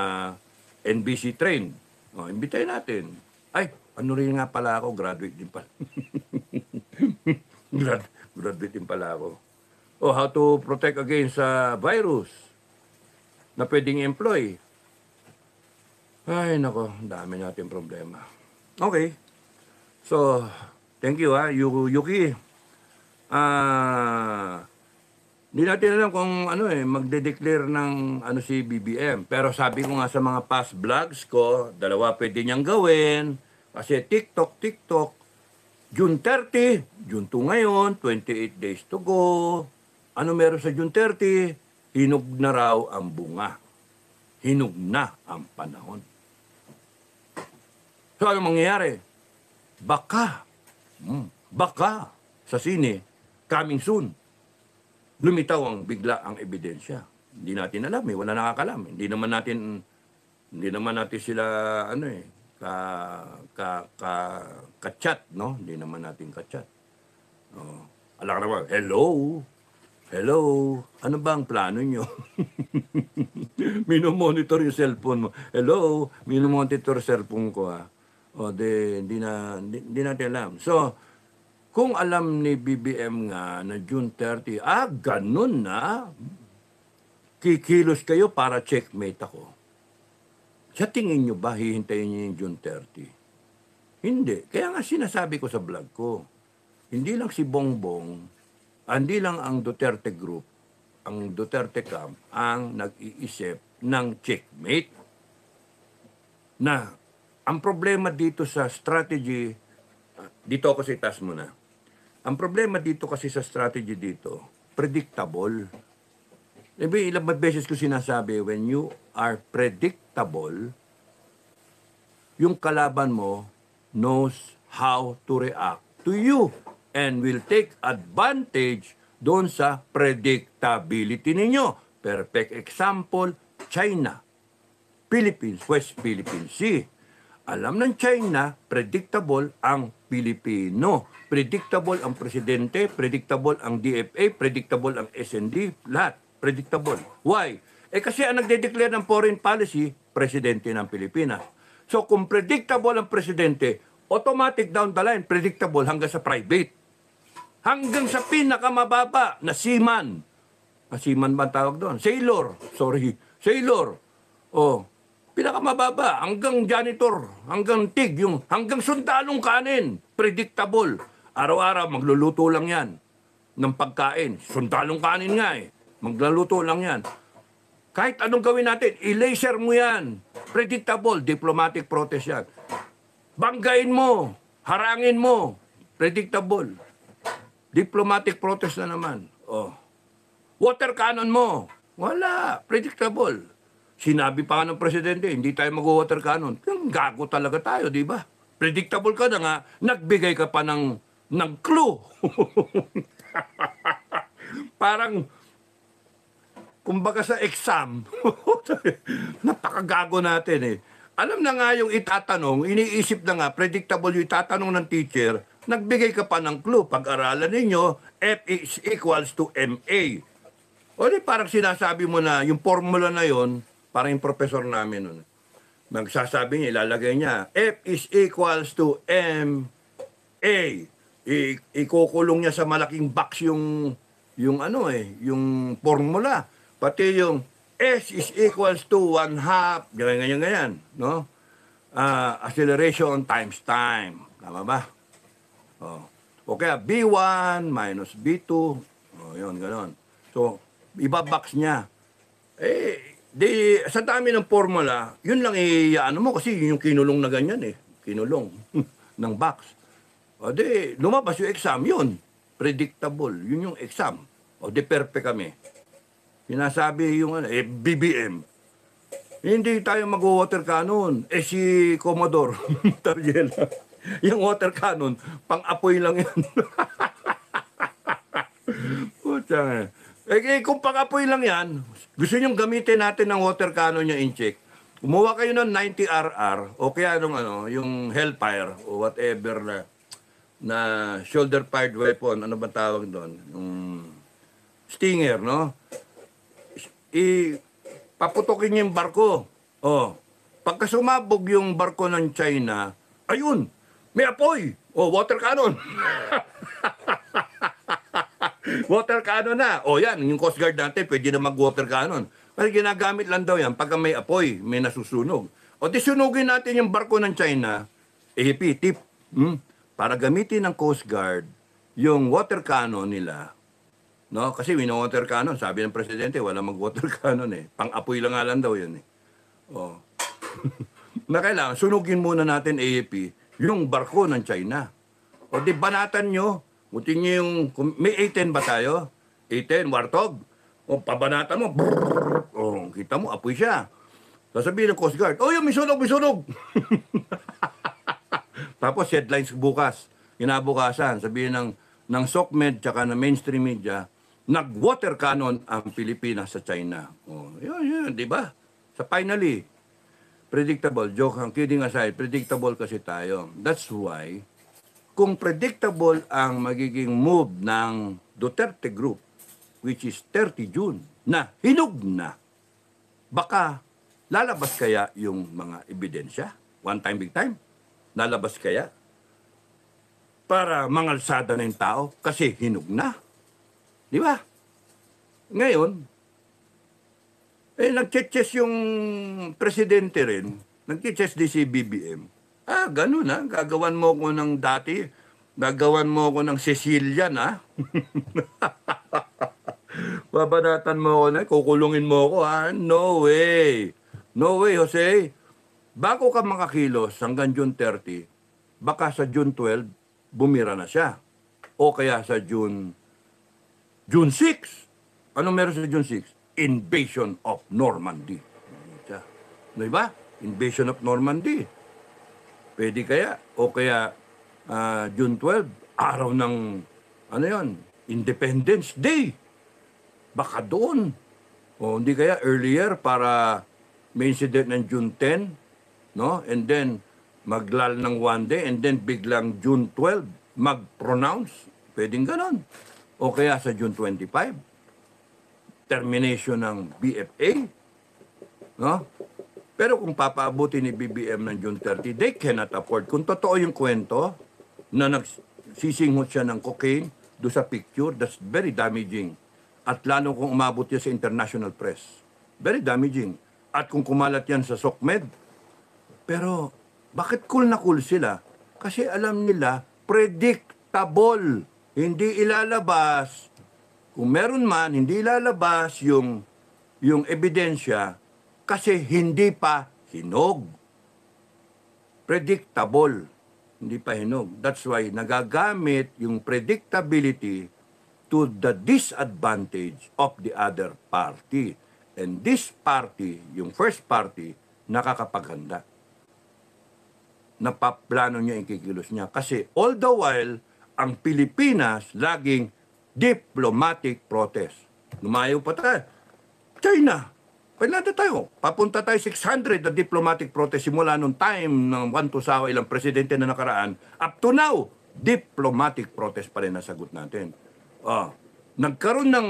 NBC train. Oh, imbitahin natin. Ay, ano rin nga pala ako, graduate din pala. Graduate din pala ako. Oh, how to protect against virus na pwedeng employ. Ay, nako, dami natin problema. Okay. So, thank you Yuki. Hindi natin alam kung magde-declare ng si BBM. Pero sabi ko nga sa mga past vlogs ko, dalawa pwede niyang gawin. Kasi TikTok, June 30, June 2 ngayon, 28 days to go. Ano meron sa June 30? Hinog na raw ang bunga. Hinog na ang panahon. So, ano mangyayari? Baka sa sine, coming soon, lumitaw ang bigla ang ebidensya. Hindi natin alam wala nakakalam. Hindi naman natin sila ka-chat, no? Hindi naman natin ka-chat. Oh, alam ka naman, hello, ano ba ang plano nyo? Minomonitor yung cellphone mo. Hello, minomonitor cellphone ko hindi natin alam. So, kung alam ni BBM nga na June 30, ganun na, kikilos kayo para checkmate ako. Sa tingin nyo ba, hihintayin nyo yung June 30? Hindi. Kaya nga sinasabi ko sa vlog ko, hindi lang si Bongbong, hindi lang ang Duterte Group, ang Duterte Camp, ang nag-iisip ng checkmate. Na, ang problema dito sa strategy, dito ako sa itaas muna. Ang problema dito kasi sa strategy dito, predictable. Ilang beses ko sinasabi, when you are predictable, yung kalaban mo knows how to react to you and will take advantage doon sa predictability ninyo. Perfect example, China, Philippines, West Philippine Sea. Alam ng China, predictable ang Pilipino. Predictable ang presidente, predictable ang DFA, predictable ang SND, lahat. Predictable. Why? Kasi ang nagde-declare ng foreign policy, presidente ng Pilipinas. So kung predictable ang presidente, automatic down the line, predictable hanggang sa private. Hanggang sa pinakamababa na seaman. Seaman ba tawag doon? Sailor. Pinakamababa, hanggang janitor, hanggang tig, hanggang sundalong kanin, predictable. Araw-araw, magluluto lang yan ng pagkain. Sundalong kanin nga magluluto lang yan. Kahit anong gawin natin, i-laser mo yan. Predictable, diplomatic protest yan. Banggain mo, harangin mo, predictable. Diplomatic protest na naman. Water cannon mo, wala, predictable. Sinabi pa nga ng presidente, hindi tayo mag-water cannon. Gago talaga tayo, di ba? Predictable ka na nga, nagbigay ka pa ng clue. Parang, kumbaga sa exam, napakagago natin Alam na nga yung itatanong, iniisip na nga, predictable yung itatanong ng teacher, nagbigay ka pa ng clue. Pag-aralan ninyo, F is equals to MA. Parang sinasabi mo na, yung formula na yon, parang yung professor namin nun. Magsasabi niya, ilalagay niya, F is equals to MA. Ikukulong niya sa malaking box yung yung formula. Pati yung S is equals to 1/2, ganyan, no? Acceleration times time. Tama ba? Okay, B1 minus B2. Yun, gano'n. So, ibabox niya. Sa dami ng formula, yun lang mo kasi yun yung kinulong na ganyan Kinulong ng box. Lumabas yung exam, yun. Predictable. Yun yung exam. Perfect kami. Sinasabi yung BBM. Hindi tayo mag-water cannon. Si Commodore Tarjela. Yung water cannon, pang-apoy lang yan. Puta nga. Kung pang-apoy lang yan, gusto nyong gamitin natin ng water cannon yung incheck. Kumuha kayo ng 90RR o kaya nung yung Hellfire o whatever na shoulder fired weapon, ano ba tawag doon? Yung Stinger, no? Paputokin niyo yung barko. Oh. Pagka sumabog yung barko ng China, ayun, may apoy. Oh, water cannon. Water cannon na. O yan, yung Coast Guard natin, pwede na mag-water cannon. Kasi ginagamit lang daw yan pagka may apoy, may nasusunog. O di sunugin natin yung barko ng China, tip, para gamitin ng Coast Guard yung water cannon nila. No? Kasi wino-water cannon, sabi ng presidente, wala mag-water cannon eh. Pang-apoy lang nga lang daw yun eh. O. Na kailangan, sunugin muna natin AAP yung barko ng China. O di banatan nyo, buti nyo yung, may A-10 ba tayo? A-10, Warthog. O pabanatan mo, brrr, o kita mo, apoy siya. Sasabihin ng Coast Guard, oh yun, may sunog, may sunog. Tapos headlines bukas, kinabukasan, sabihin ng SOCMED tsaka ng mainstream media, nag-water cannon ang Pilipinas sa China. O, yun, di ba? Sa finally, predictable, joke, kidding aside, predictable kasi tayo. That's why, kung predictable ang magiging move ng Duterte Group, which is 30 June, na hinog na, baka lalabas kaya yung mga ebidensya? One time, big time? Lalabas kaya? Para mangalsada na yung tao kasi hinog na. Di ba? Ngayon, nag-chess yung presidente rin. Nag-chess din si BBM. Ganun ha. Gagawan mo ko ng dati. Gagawan mo ko ng Sicilian ha. Babanatan mo ko na. Kukulungin mo ko ha. No way. No way, Jose. Bago ka makakilos hanggang June 30, baka sa June 12, bumira na siya. O kaya sa June 6. Ano meron sa June 6? Invasion of Normandy. Diba? Invasion of Normandy. Pwede kaya? O kaya June 12, araw ng, ano yon, Independence Day. Baka doon. O hindi kaya earlier para may incident ng June 10, no? And then, maglal ng one day, and then biglang June 12, mag-pronounce. Pwedeng ganon. O kaya sa June 25, termination ng BFA, no? Pero kung papaabuti ni BBM ng June 30, they cannot afford. Kung totoo yung kwento na nagsisinghot siya ng cocaine do sa picture, that's very damaging. At lalo kung umabot yan sa international press. Very damaging. At kung kumalat yan sa SOCMED, pero bakit cool na cool sila? Kasi alam nila, predictable. Hindi ilalabas. Kung meron man, hindi ilalabas yung ebidensya kasi hindi pa hinog. Predictable. Hindi pa hinog. That's why nagagamit yung predictability to the disadvantage of the other party. And this party, yung first party, nakakapaghanda. Napaplano niya yung kikilos niya. Kasi all the while, ang Pilipinas laging diplomatic protest. Lumayo pa tayo. China, pwede tayo. Papunta tayo 600 na diplomatic protest simula nung time ng Juan Tusawa, ilang presidente na nakaraan. Up to now, diplomatic protest pa rin nasagot natin. Nagkaroon ng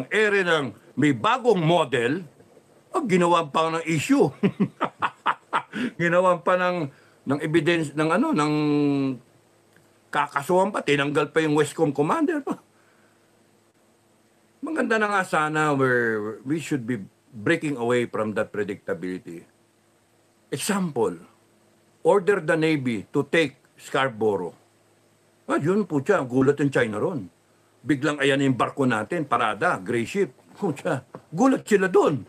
ere ng may bagong model, ginawa pa ng issue. Ginawa pa ng evidence ng kakasuhan pa, tinanggal pa yung Westcom commander. Maganda na nga sana where we should be breaking away from that predictability. Example, order the Navy to take Scarborough. Yun po siya, gulat yung China ron. Biglang ayan yung barko natin, parada, gray ship. Gulat sila doon.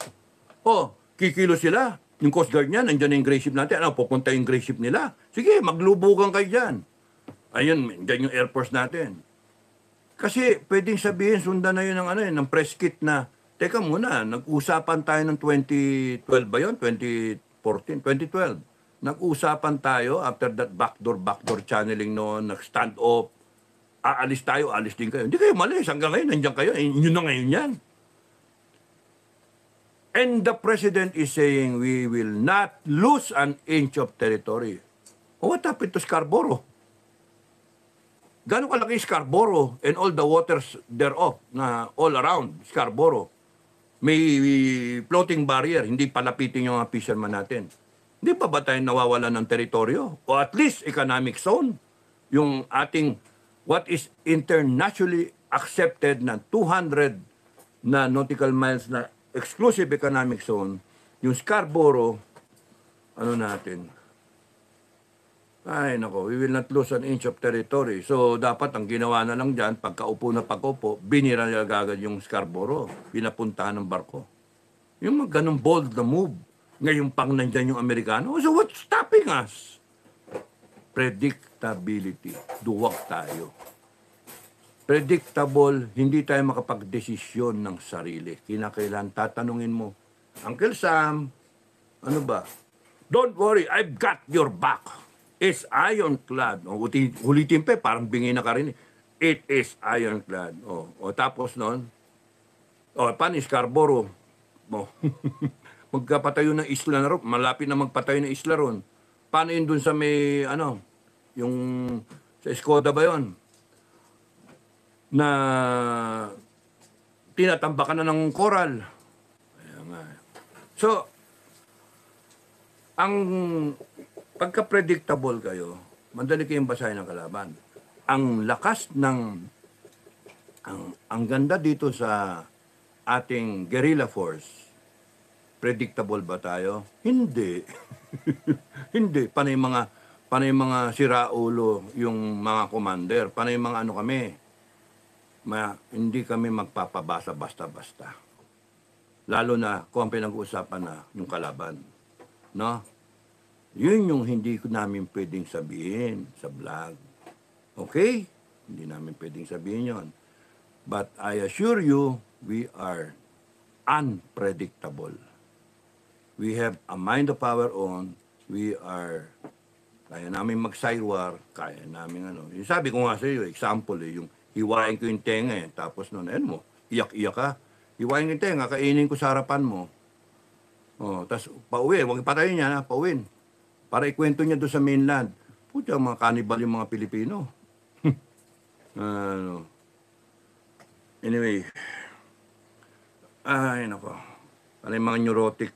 Kikilo sila. Yung Coast Guard niya, nandiyan yung gray ship natin. Pupunta yung gray ship nila. Sige, maglubugan kayo dyan. Ayun, dyan yung Air Force natin. Kasi pwedeng sabihin, sundan na yun ng press kit na, teka muna, nag-usapan tayo ng 2012 ba yun? 2014? 2012. Nag-usapan tayo after that backdoor channeling noon, nag-stand off. aalis tayo, alis din kayo. Hindi kayo malis. Hanggang ngayon, nandiyan kayo. Yun na ngayon yan. And the president is saying we will not lose an inch of territory. What happened to Scarborough? Gano'ng kalaki Scarborough and all the waters thereof na all around Scarborough? May floating barrier, hindi palapitin yung mga fisherman natin. Hindi pa ba tayo nawawalan ng teritoryo? O at least economic zone? Yung ating what is internationally accepted na 200 na nautical miles na exclusive economic zone, yung Scarborough, ano natin? Ay, nako, we will not lose an inch of territory. So, dapat ang ginawa na lang dyan, pagkaupo na pagkaupo, binira nila agad yung Scarborough, pinapuntahan ng barko. Yung ganong bold na move. Ngayon pang nandyan yung Amerikano. So, what's stopping us? Predictability. Duwag tayo. Predictable, hindi tayo makapagdesisyon ng sarili. Kinakailan tatanungin mo, Uncle Sam, ano ba? Don't worry, I've got your back. It's ironclad. Ulitin pa, parang bingi na ka rin. It is ironclad. Tapos noon, paano Scarborough? Magkapatayo ng isla na ron. Malapit na magpatayo ng isla ron. Paano yun dun sa may, yung sa Escoda ba yun? Na tinatambakan na ng coral. Ayan nga. So, ang pagka-predictable kayo, madali kayong basahin ng kalaban. Ang lakas ng, ang ganda dito sa ating guerrilla force, predictable ba tayo? Hindi. Hindi. Panay mga siraulo yung mga commander. Panay mga ano kami. Hindi kami magpapabasa basta-basta. Lalo na kung pinag-uusapan na yung kalaban. No? Yun yung hindi namin pwedeng sabihin sa vlog. Okay? Hindi namin pwedeng sabihin yon. But I assure you, we are unpredictable. We have a mind of our own. We are, kaya namin mag-sidewar, kaya namin ano. Yung sabi ko nga sa iyo, example yung hiwain ko yung tenga tapos noon, mo, iyak-iyak ka. Hiwain ko yung tenga, kainin ko sa harapan mo. Tapos pauwi, huwag ipatayin niya na, pauwin. Para ikwento niya doon sa mainland. Puta, mga cannibal yung mga Pilipino. Anyway. Ay, nako. Ano yung mga neurotic.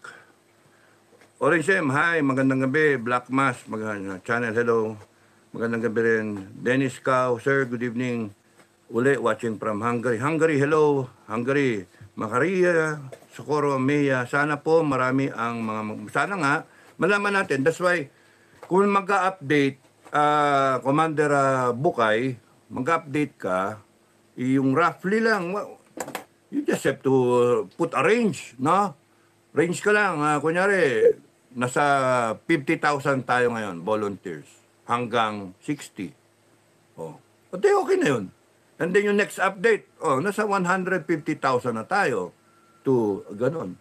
Orange M, hi. Magandang gabi. Black Mass, channel, hello. Magandang gabi rin. Dennis Cao, sir, good evening. Uli, watching from Hungary. Hungary, hello. Hungary. Makaria, Socorro, Meya. Sana po marami ang mga... Sana nga, malaman natin. That's why, kung mag-update, Commander Bukay, mag-update ka, yung roughly lang, you just have to put a range, no? Range ka lang. Kunyari, nasa 50,000 tayo ngayon, volunteers, hanggang 60. Okay na yun. And then yung next update, nasa 150,000 na tayo to ganun.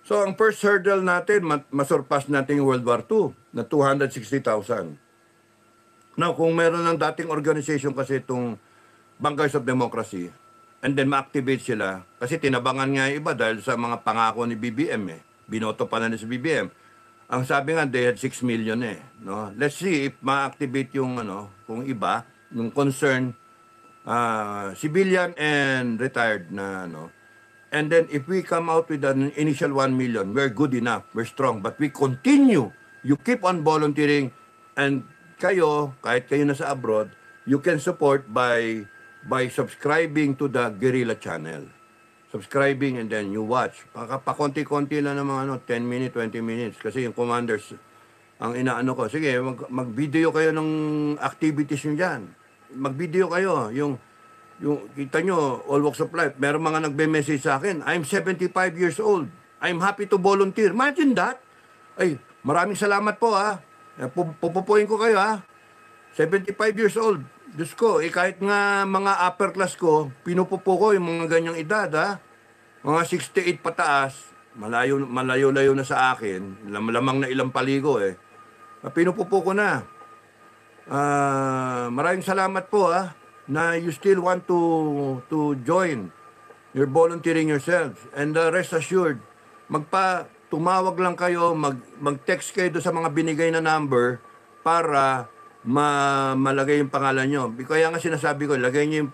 So, ang first hurdle natin, masurpass natin yung World War II na 260,000. Now, kung meron ng dating organization kasi itong Bankers of Democracy, and then ma-activate sila, kasi tinabangan nga yung iba dahil sa mga pangako ni BBM Binoto pa na sa BBM. Ang sabi nga, they had 6 million no? Let's see if ma-activate yung, kung iba, yung concern, civilian and retired na, And then if we come out with an initial 1 million, we're good enough, we're strong. But we continue. You keep on volunteering. And kayo, kahit kayo nasa abroad, you can support by subscribing to the Guerrilla channel. Subscribing and then you watch. Pa-konti-konti lang ng mga 10 minutes, 20 minutes. Kasi yung commanders, ang inaano ko, sige, mag-video kayo ng activities nyo dyan. Mag-video kayo. Yung kita nyo, all walks of life, meron mga nagbe-message sa akin, I'm 75 years old. I'm happy to volunteer. Imagine that. Ay, maraming salamat po pupupuin ko kayo 75 years old. Diyos ko, kahit nga mga upper class ko, pinupupo ko yung mga ganyang edad Mga 68 pataas, malayo-layo na sa akin. Lamang na ilang paligo Pinupupo ko na. Maraming salamat po na you still want to join. You're volunteering yourselves. And rest assured, tumawag lang kayo, mag-text kayo doon sa mga binigay na number para malagay yung pangalan nyo. Kaya nga sinasabi ko, lagay nyo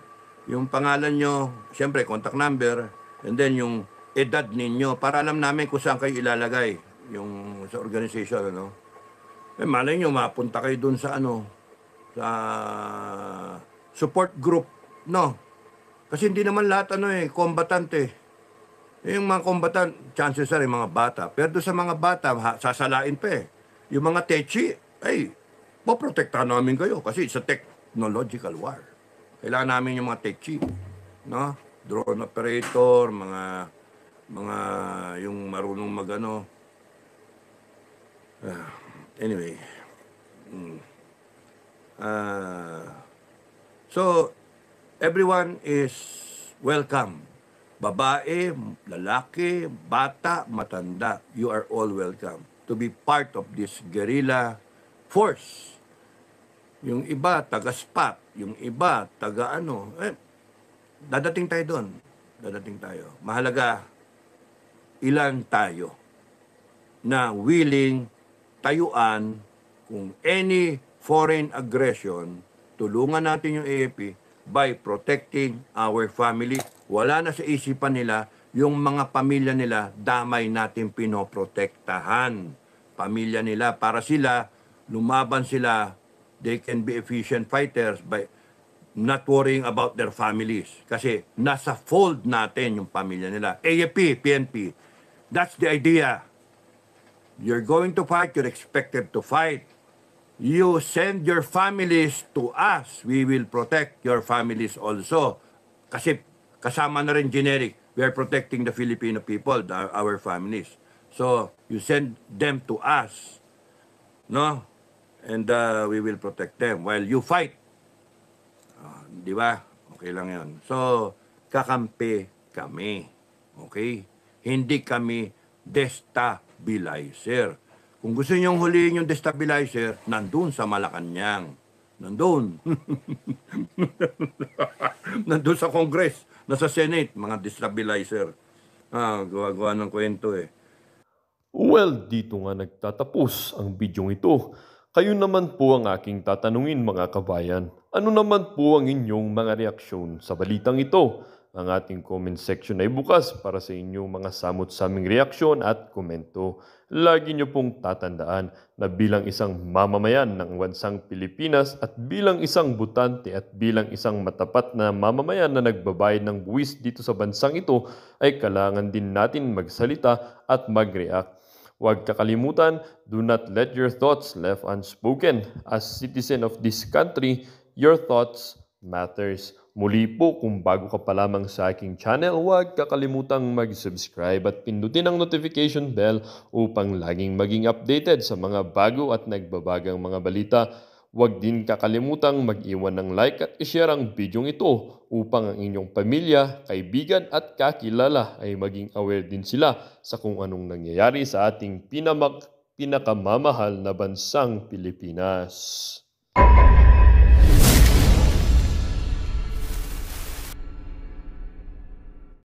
yung pangalan nyo, siyempre contact number, and then yung edad ninyo para alam namin kung saan kayo ilalagay yung sa organization, ano. Malay nyo, mapunta kayo doon sa sa support group, no? Kasi hindi naman lahat combatant eh. Yung mga combatant, chances are yung mga bata. Pero doon sa mga bata, sasalain pa eh. Yung mga techi, ay, poprotektahan namin kayo kasi it's a technological war. Kailangan namin yung mga techi, no? Drone operator, mga yung marunong anyway. So, everyone is welcome. Babae, lalaki, bata, matanda, you are all welcome to be part of this guerrilla force. Yung iba, taga-SPAT, yung iba, dadating tayo doon. Dadating tayo. Mahalaga, ilan tayo na willing tayuan kung any foreign aggression, tulungan natin yung AFP by protecting our family. Wala na sa isipan nila yung mga pamilya nila, damay natin pinoprotektahan. Pamilya nila, para sila, lumaban sila, they can be efficient fighters by not worrying about their families. Kasi nasa fold natin yung pamilya nila. AFP, PNP, that's the idea. You're going to fight, you're expected to fight. You send your families to us. We will protect your families also. Kasi kasama na rin generic. We are protecting the Filipino people, our families. So, you send them to us. No? And we will protect them while you fight. Di ba? Okay lang yan. So, kakampi kami. Okay? Hindi kami destabilizer. Kung gusto nyong huliin yung destabilizer, nandun sa Malacanang. Nandun. Nandun sa Congress, nasa Senate, mga destabilizer. Gawa-gawa ng kwento eh. Well, dito nga nagtatapos ang bidyong ito. Kayo naman po ang aking tatanungin mga kabayan. Ano naman po ang inyong mga reaksyon sa balitang ito? Ang ating comment section ay bukas para sa inyong mga samot-saming reaksyon at komento. Lagi niyo pong tatandaan na bilang isang mamamayan ng bansang Pilipinas at bilang isang butante at bilang isang matapat na mamamayan na nagbabayad ng buwis dito sa bansang ito ay kailangan din natin magsalita at mag-react. Huwag kakalimutan, do not let your thoughts left unspoken. As citizen of this country, your thoughts matters. Muli po, kung bago ka pa lamang sa aking channel, huwag kakalimutang mag-subscribe at pindutin ang notification bell upang laging maging updated sa mga bago at nagbabagang mga balita. Huwag din kakalimutang mag-iwan ng like at i-share ang bidyong ito upang ang inyong pamilya, kaibigan at kakilala ay maging aware din sila sa kung anong nangyayari sa ating pinakamamahal na bansang Pilipinas.